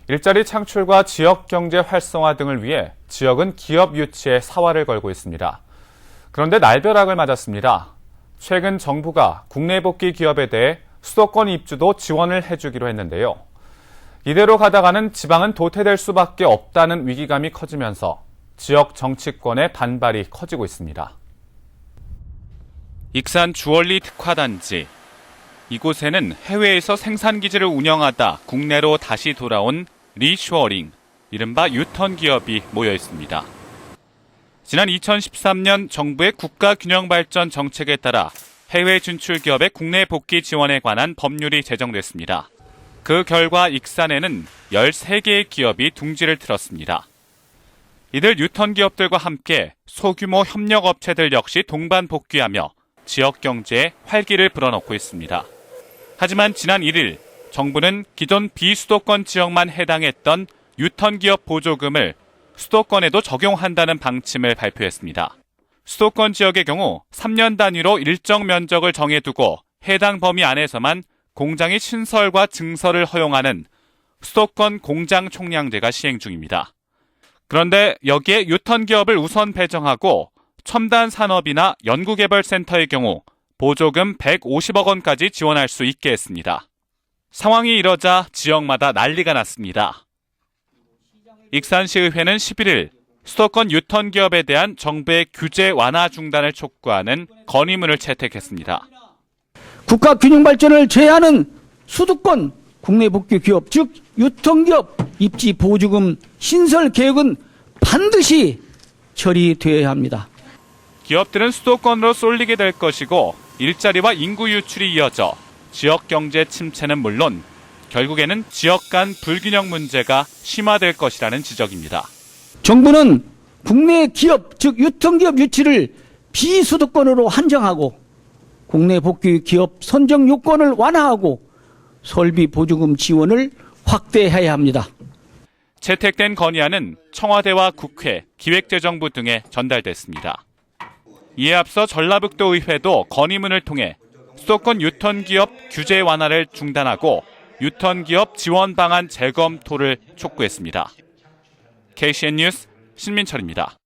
일자리 창출과 지역 경제 활성화 등을 위해 지역은 기업 유치에 사활을 걸고 있습니다. 그런데 날벼락을 맞았습니다. 최근 정부가 국내 복귀 기업에 대해 수도권 입주도 지원을 해주기로 했는데요. 이대로 가다가는 지방은 도태될 수밖에 없다는 위기감이 커지면서 지역 정치권의 반발이 커지고 있습니다. 익산 주얼리 특화단지. 이곳에는 해외에서 생산기지를 운영하다 국내로 다시 돌아온 리쇼어링, 이른바 유턴 기업이 모여 있습니다. 지난 2013년 정부의 국가균형발전 정책에 따라 해외 진출 기업의 국내 복귀 지원에 관한 법률이 제정됐습니다. 그 결과 익산에는 13개의 기업이 둥지를 틀었습니다. 이들 유턴 기업들과 함께 소규모 협력업체들 역시 동반 복귀하며 지역 경제에 활기를 불어넣고 있습니다. 하지만 지난 1일 정부는 기존 비수도권 지역만 해당했던 유턴 기업 보조금을 수도권에도 적용한다는 방침을 발표했습니다. 수도권 지역의 경우 3년 단위로 일정 면적을 정해두고 해당 범위 안에서만 공장의 신설과 증설을 허용하는 수도권 공장 총량제가 시행 중입니다. 그런데 여기에 유턴 기업을 우선 배정하고 첨단 산업이나 연구개발센터의 경우 보조금 150억 원까지 지원할 수 있게 했습니다. 상황이 이러자 지역마다 난리가 났습니다. 익산시의회는 11일 수도권 유턴 기업에 대한 정부의 규제 완화 중단을 촉구하는 건의문을 채택했습니다. 국가 균형 발전을 제외하는 수도권 국내 복귀 기업, 즉 유턴 기업 입지 보조금 신설 계획은 반드시 처리되어야 합니다. 기업들은 수도권으로 쏠리게 될 것이고 일자리와 인구 유출이 이어져 지역 경제 침체는 물론 결국에는 지역 간 불균형 문제가 심화될 것이라는 지적입니다. 정부는 국내 기업, 즉 유턴 기업 유치를 비수도권으로 한정하고 국내 복귀 기업 선정 요건을 완화하고 설비 보조금 지원을 확대해야 합니다. 채택된 건의안은 청와대와 국회, 기획재정부 등에 전달됐습니다. 이에 앞서 전라북도 의회도 건의문을 통해 수도권 유턴 기업 규제 완화를 중단하고 유턴 기업 지원 방안 재검토를 촉구했습니다. KCN 뉴스 신민철입니다.